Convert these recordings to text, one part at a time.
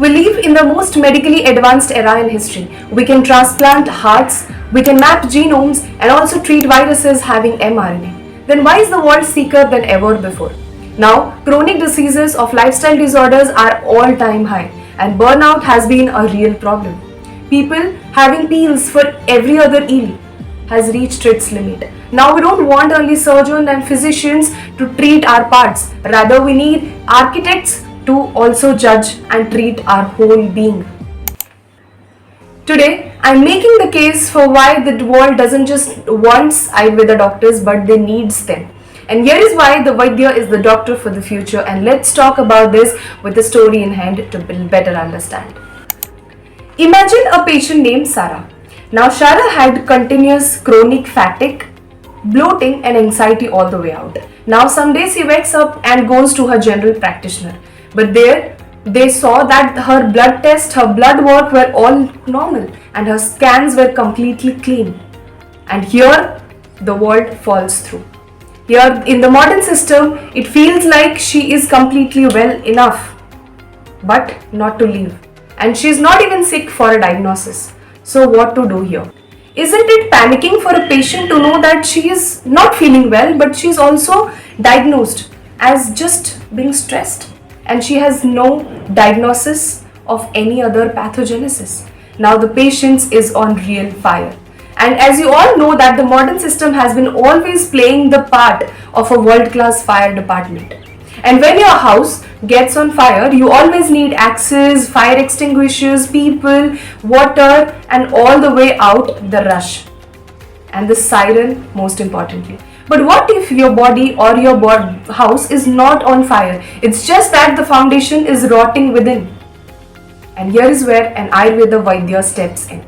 We live in the most medically advanced era in history. We can transplant hearts, we can map genomes, and also treat viruses having mRNA. Then why is the world sicker than ever before? Now, chronic diseases of lifestyle disorders are all-time high, and burnout has been a real problem. People having pills for every other ill has reached its limit. Now we don't want only surgeons and physicians to treat our parts. Rather, we need architects to also judge and treat our whole being. Today, I'm making the case for why the world doesn't just want Ayurveda doctors, but they needs them. And here is why the Vaidya is the doctor for the future, and let's talk about this with a story in hand to better understand. Imagine a patient named Sarah. Now Sarah had continuous chronic fatigue, bloating and anxiety all the way out. Now some days she wakes up and goes to her general practitioner. But there they saw that her blood test, her blood work were all normal and her scans were completely clean. And here the world falls through. Here in the modern system, it feels like she is completely well enough, but not to live. And she is not even sick for a diagnosis. So what to do here? Isn't it panicking for a patient to know that she is not feeling well, but she is also diagnosed as just being stressed and she has no diagnosis of any other pathogenesis? Now the patient is on real fire. And as you all know that the modern system has been always playing the part of a world-class fire department. And when your house gets on fire, you always need axes, fire extinguishers, people, water, and all the way out the rush. And the siren most importantly. But what if your body or your house is not on fire? It's just that the foundation is rotting within. And here is where an Ayurveda Vaidya steps in.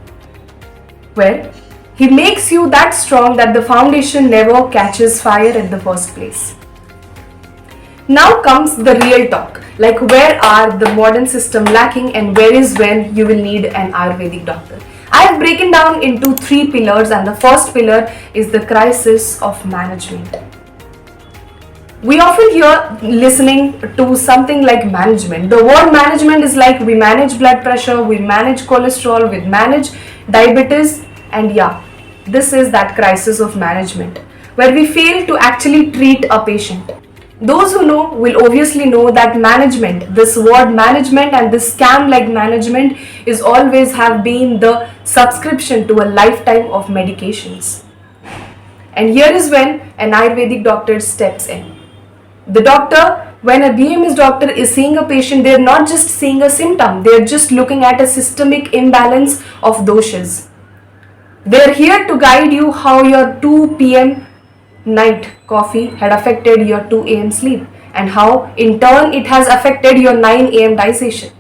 Where he makes you that strong that the foundation never catches fire in the first place. Now comes the real talk, like where are the modern system lacking and where is when you will need an Ayurvedic doctor. I have broken down into 3 pillars, and the first pillar is the crisis of management. We often hear listening to something like management. The word management is like we manage blood pressure, we manage cholesterol, we manage diabetes, and yeah, this is that crisis of management where we fail to actually treat a patient. Those who know will obviously know that management, this word management and this scam like management is always have been the subscription to a lifetime of medications. And here is when an Ayurvedic doctor steps in. The doctor, when a BMS doctor is seeing a patient, they are not just seeing a symptom, they are just looking at a systemic imbalance of doshas. They are here to guide you how your 2 p.m. night coffee had affected your 2 a.m. sleep and how in turn it has affected your 9 a.m. digestion.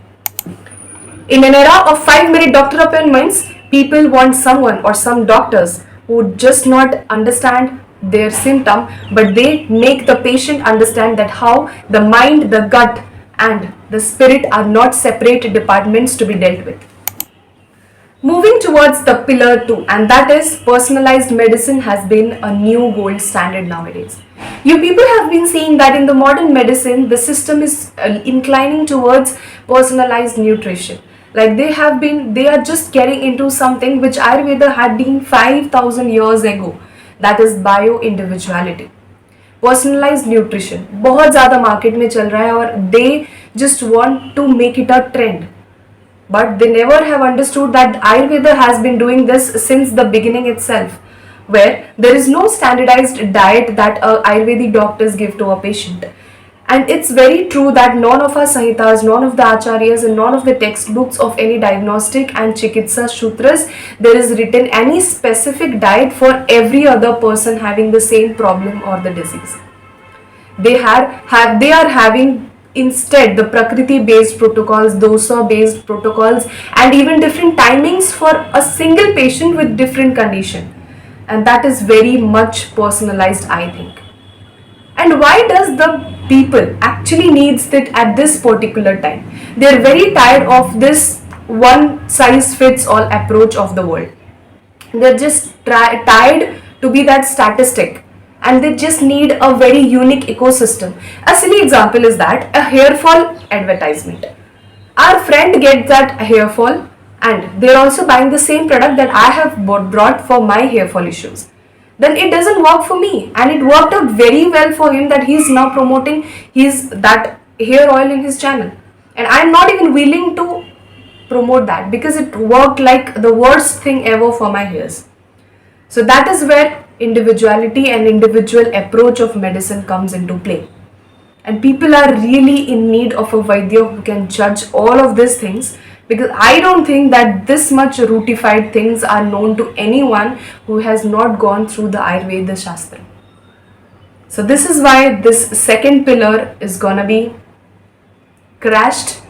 In an era of 5-minute doctor appointments, people want someone or some doctors who just not understand their symptom, but they make the patient understand that how the mind, the gut and the spirit are not separate departments to be dealt with. Moving towards the pillar 2, and that is personalized medicine has been a new gold standard nowadays. You people have been seeing that in the modern medicine, the system is inclining towards personalized nutrition. Like they are just getting into something which Ayurveda had been 5,000 years ago. That is bio-individuality. Personalized nutrition बहुत ज़्यादा market में चल रहा है और they just want to make it a trend. But they never have understood that Ayurveda has been doing this since the beginning itself, where there is no standardized diet that Ayurvedic doctors give to a patient. And it's very true that none of our Sahitas, none of the Acharyas and none of the textbooks of any diagnostic and Chikitsa Sutras, there is written any specific diet for every other person having the same problem or the disease. They are having instead the Prakriti based protocols, dosa based protocols and even different timings for a single patient with different condition. And that is very much personalized, I think. And why does the people actually needs it at this particular time? They are very tired of this one size fits all approach of the world. They're just tired to be that statistic, and they just need a very unique ecosystem. A silly example is that a hair fall advertisement. Our friend gets that hair fall and they're also buying the same product that I have brought for my hair fall issues. Then it doesn't work for me, and it worked out very well for him that he's now promoting his that hair oil in his channel, and I'm not even willing to promote that because it worked like the worst thing ever for my hairs. So that is where individuality and individual approach of medicine comes into play. And people are really in need of a Vaidya who can judge all of these things, because I don't think that this much rootified things are known to anyone who has not gone through the Ayurveda Shastra. So this is why this second pillar is gonna be crashed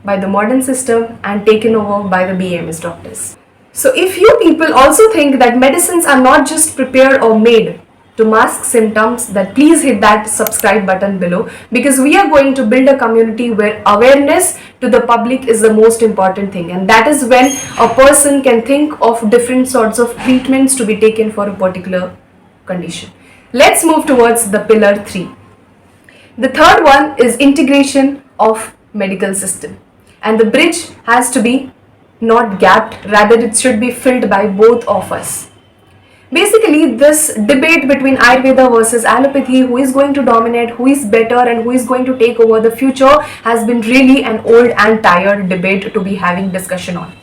by the modern system and taken over by the BAMS doctors. So if you people also think that medicines are not just prepared or made to mask symptoms, then please hit that subscribe button below, because we are going to build a community where awareness to the public is the most important thing, and that is when a person can think of different sorts of treatments to be taken for a particular condition. Let's move towards the pillar 3. The third one is integration of medical system, and the bridge has to be not gapped, rather it should be filled by both of us. Basically, this debate between Ayurveda versus allopathy, who is going to dominate, who is better and who is going to take over the future, has been really an old and tired debate to be having discussion on.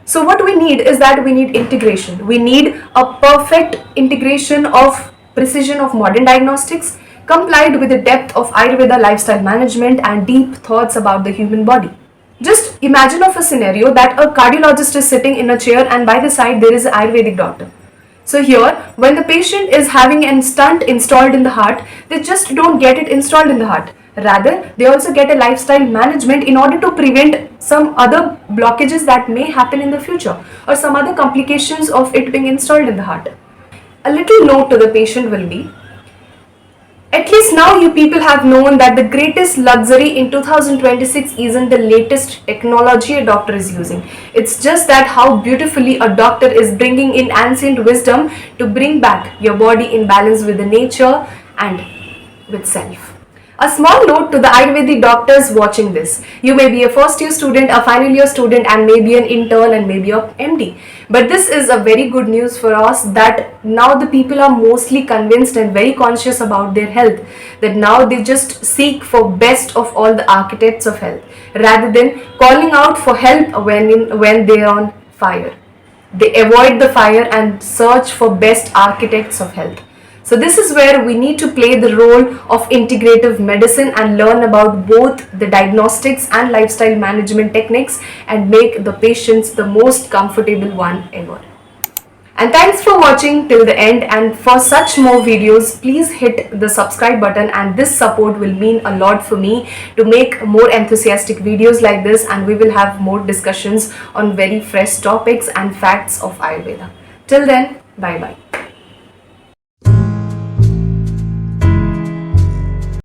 So what we need is that we need integration. We need a perfect integration of precision of modern diagnostics, complied with the depth of Ayurveda lifestyle management and deep thoughts about the human body. Just imagine of a scenario that a cardiologist is sitting in a chair and by the side there is an Ayurvedic doctor. So here, when the patient is having a stent installed in the heart, they just don't get it installed in the heart. Rather, they also get a lifestyle management in order to prevent some other blockages that may happen in the future, or some other complications of it being installed in the heart. A little note to the patient will be, at least now you people have known that the greatest luxury in 2026 isn't the latest technology a doctor is using. It's just that how beautifully a doctor is bringing in ancient wisdom to bring back your body in balance with the nature and with self. A small note to the Ayurvedic doctors watching this. You may be a first year student, a final year student, and maybe an intern and maybe a MD. But this is a very good news for us that now the people are mostly convinced and very conscious about their health. That now they just seek for best of all the architects of health, rather than calling out for help when they are on fire. They avoid the fire and search for best architects of health. So this is where we need to play the role of integrative medicine and learn about both the diagnostics and lifestyle management techniques and make the patients the most comfortable one ever. And thanks for watching till the end, and for such more videos, please hit the subscribe button, and this support will mean a lot for me to make more enthusiastic videos like this, and we will have more discussions on very fresh topics and facts of Ayurveda. Till then, bye bye.